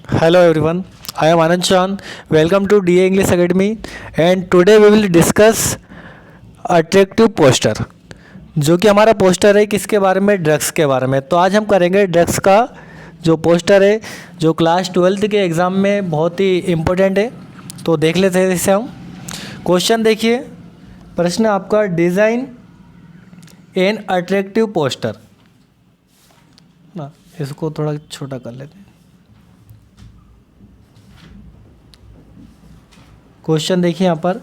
Hello everyone, I am Anand Chan. Welcome to DA English Academy and today we will discuss attractive poster. जो कि हमारा poster है किसके बारे में, ड्रग्स के बारे में। तो आज हम करेंगे ड्रग्स का जो पोस्टर है जो क्लास 12th के एग्ज़ाम में बहुत ही इम्पोर्टेंट है। तो देख लेते हैं इसे हम। क्वेश्चन देखिए, प्रश्न आपका डिज़ाइन एन अट्रैक्टिव पोस्टर ना, इसको थोड़ा छोटा कर लेते हैं। क्वेश्चन देखिए यहाँ पर,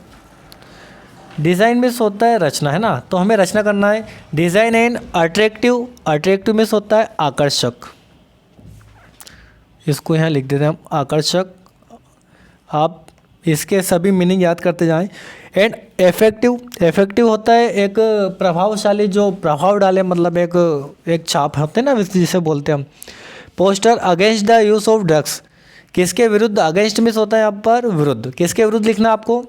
डिज़ाइन मिस होता है रचना, है ना। तो हमें रचना करना है। Design and attractive, attractive miss होता है आकर्षक, इसको यहाँ लिख देते हैं हम आकर्षक। आप इसके सभी मीनिंग याद करते जाएं। एंड इफेक्टिव, इफेक्टिव होता है एक प्रभावशाली, जो प्रभाव डाले, मतलब एक छाप होते हैं ना जिसे बोलते हैं हम। Poster against the use of drugs, किसके विरुद्ध, अगेंस्ट मिस होता है यहाँ पर विरुद्ध। किसके विरुद्ध लिखना आपको,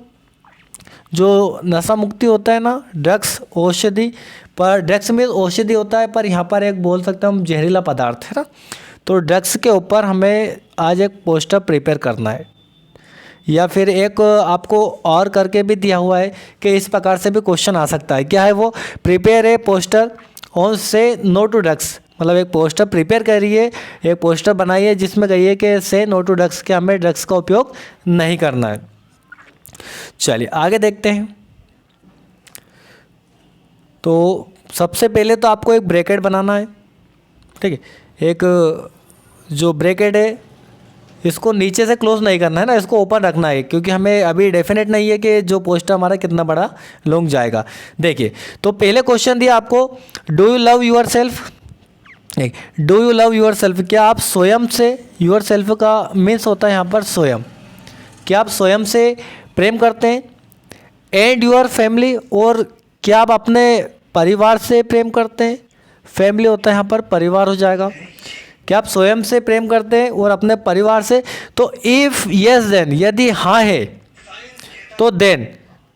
जो नशा मुक्ति होता है ना, ड्रग्स औषधि, पर ड्रग्स में औषधि होता है, पर यहाँ पर एक बोल सकते हैं हम जहरीला पदार्थ, है ना। तो ड्रग्स के ऊपर हमें आज एक पोस्टर प्रिपेयर करना है, या फिर एक आपको और करके भी दिया हुआ है कि इस प्रकार से भी क्वेश्चन आ सकता है। क्या है वो, प्रिपेयर ए पोस्टर ऑन से नो टू ड्रग्स, मतलब एक पोस्टर प्रिपेयर करिए, एक पोस्टर बनाइए जिसमें कहिए कि से नो टू ड्रग्स, कि हमें ड्रग्स का उपयोग नहीं करना है। चलिए आगे देखते हैं। तो सबसे पहले तो आपको एक ब्रैकेट बनाना है, ठीक है। एक जो ब्रैकेट है इसको नीचे से क्लोज नहीं करना है ना, इसको ओपन रखना है, क्योंकि हमें अभी डेफिनेट नहीं है कि जो पोस्टर हमारा कितना बड़ा लॉन्ग जाएगा। देखिए, तो पहले क्वेश्चन दिया आपको, do you love yourself, do you love yourself, क्या आप स्वयं से, यूर सेल्फ का मीन्स होता है यहाँ पर स्वयं, क्या आप स्वयं से प्रेम करते हैं। एंड यूर फैमिली, और क्या आप अपने परिवार से प्रेम करते हैं। फैमिली होता है यहाँ पर परिवार हो जाएगा। क्या आप स्वयं से प्रेम करते हैं और अपने परिवार से। तो इफ़ यस देन, यदि हाँ है तो देन,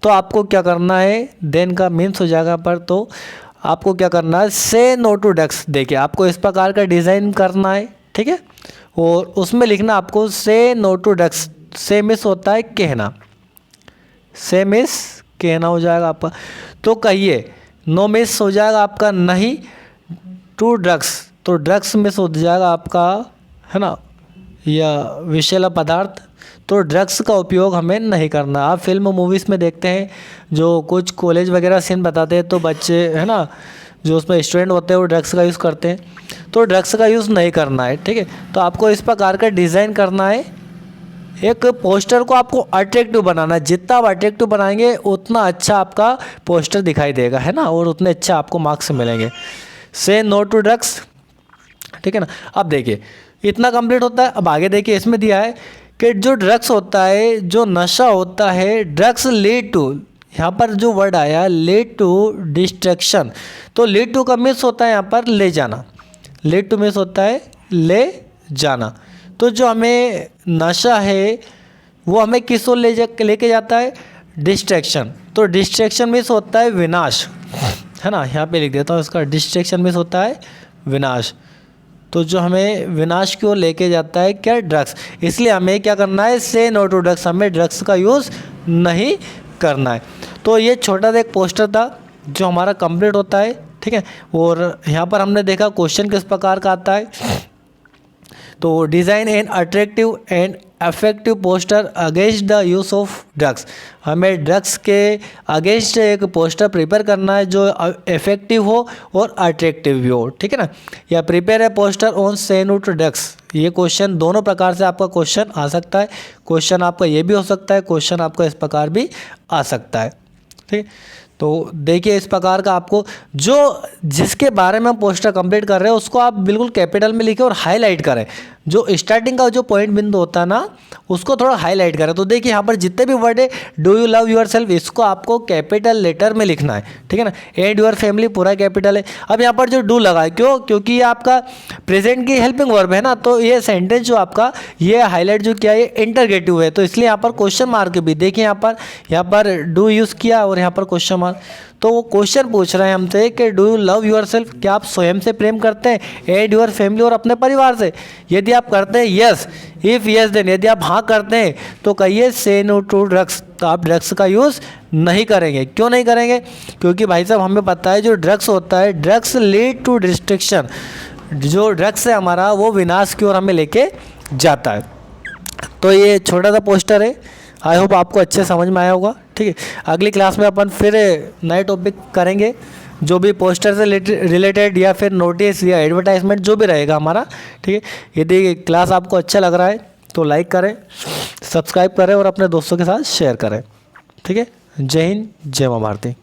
तो आपको क्या करना है, देन का मीन्स हो जाएगा पर, तो आपको क्या करना है, से नो टू ड्रग्स। देखिए आपको इस प्रकार का डिज़ाइन करना है, ठीक है, और उसमें लिखना आपको से नो टू ड्रग्स। से मिस होता है कहना, से मिस कहना हो जाएगा आपका। तो कहिए, नो मिस हो जाएगा आपका नहीं, टू ड्रग्स, तो ड्रग्स मिस हो जाएगा आपका, है ना, या विषैला पदार्थ। तो ड्रग्स का उपयोग हमें नहीं करना। आप फिल्म मूवीज़ में देखते हैं जो कुछ कॉलेज वगैरह सीन बताते हैं, तो बच्चे, है ना, जो उसमें स्टूडेंट होते हैं वो ड्रग्स का यूज़ करते हैं। तो ड्रग्स का यूज़ नहीं करना है, ठीक है। तो आपको इस प्रकार का डिज़ाइन करना है। एक पोस्टर को आपको अट्रैक्टिव बनाना है, जितना आप अट्रैक्टिव बनाएंगे उतना अच्छा आपका पोस्टर दिखाई देगा, है ना, और उतने अच्छा आपको मार्क्स मिलेंगे। से नो टू ड्रग्स, ठीक है ना। अब देखिए इतना कंप्लीट होता है। अब आगे देखिए, इसमें दिया है कि जो ड्रग्स होता है, जो नशा होता है, ड्रग्स लीड टू, यहाँ पर जो वर्ड आया लीड टू डिस्ट्रैक्शन। तो लीड टू का मिस होता है यहाँ पर ले जाना, लीड टू मिस होता है ले जाना। तो जो हमें नशा है वो हमें किस ओर लेके जाता है, डिस्ट्रैक्शन। तो डिस्ट्रैक्शन मिस होता है विनाश, है ना, यहाँ पे लिख देता हूँ इसका, डिस्ट्रैक्शन मिस होता है विनाश। तो जो हमें विनाश की ओर लेके जाता है क्या, ड्रग्स। इसलिए हमें क्या करना है, से नो टू ड्रग्स, हमें ड्रग्स का यूज़ नहीं करना है। तो ये छोटा सा एक पोस्टर था जो हमारा कंप्लीट होता है, ठीक है। और यहाँ पर हमने देखा क्वेश्चन किस प्रकार का आता है। तो design an attractive and affective poster against the use of drugs, हमें ड्रग्स के अगेंस्ट एक पोस्टर प्रिपेयर करना है जो इफेक्टिव हो और अट्रैक्टिव भी हो, ठीक है ना। या प्रिपेयर ए पोस्टर ऑन से नो टू ड्रग्स, ये क्वेश्चन दोनों प्रकार से आपका क्वेश्चन आ सकता है। क्वेश्चन आपका ये भी हो सकता है, क्वेश्चन आपका इस प्रकार भी आ सकता है, ठीक है। तो देखिए इस प्रकार का आपको, जो जिसके बारे में हम पोस्टर कंप्लीट कर रहे हैं उसको आप बिल्कुल कैपिटल में लिखें और हाईलाइट करें। जो स्टार्टिंग का जो पॉइंट बिंदु होता है ना, उसको थोड़ा हाईलाइट करें। तो देखिए यहाँ पर जितने भी वर्ड है, do you love yourself, इसको आपको कैपिटल लेटर में लिखना है, ठीक है ना। एंड यूर फैमिली पूरा कैपिटल है। अब यहाँ पर जो डू लगा है, क्यों, क्योंकि ये आपका प्रेजेंट की हेल्पिंग वर्ब है ना, तो ये सेंटेंस जो आपका ये हाईलाइट जो किया है ये इंटरगेटिव है, तो इसलिए यहाँ पर क्वेश्चन मार्क भी देखिए, यहाँ पर डू यूज़ किया और यहाँ पर क्वेश्चन मार्क। तो वो क्वेश्चन पूछ रहे हैं हमसे कि do you love your self, क्या आप स्वयं से प्रेम करते हैं, एंड योर फैमिली, और अपने परिवार से। यदि आप करते हैं यस, इफ़ यस देन, यदि आप हाँ करते हैं तो कहिए से नो टू ड्रग्स, तो आप ड्रग्स का यूज़ नहीं करेंगे। क्यों नहीं करेंगे? क्योंकि भाई साहब हमें पता है जो ड्रग्स होता है, ड्रग्स लीड टू डिस्ट्रक्शन, जो ड्रग्स है हमारा वो विनाश की ओर हमें लेके जाता है। तो ये छोटा सा पोस्टर है, आई होप आपको अच्छे समझ में आया होगा। ठीक है, अगली क्लास में अपन फिर नए टॉपिक करेंगे, जो भी पोस्टर से रिलेटेड या फिर नोटिस या एडवर्टाइजमेंट जो भी रहेगा हमारा। ठीक है, यदि क्लास आपको अच्छा लग रहा है तो लाइक करें, सब्सक्राइब करें और अपने दोस्तों के साथ शेयर करें। ठीक है, जय हिंद, जय मां भारती।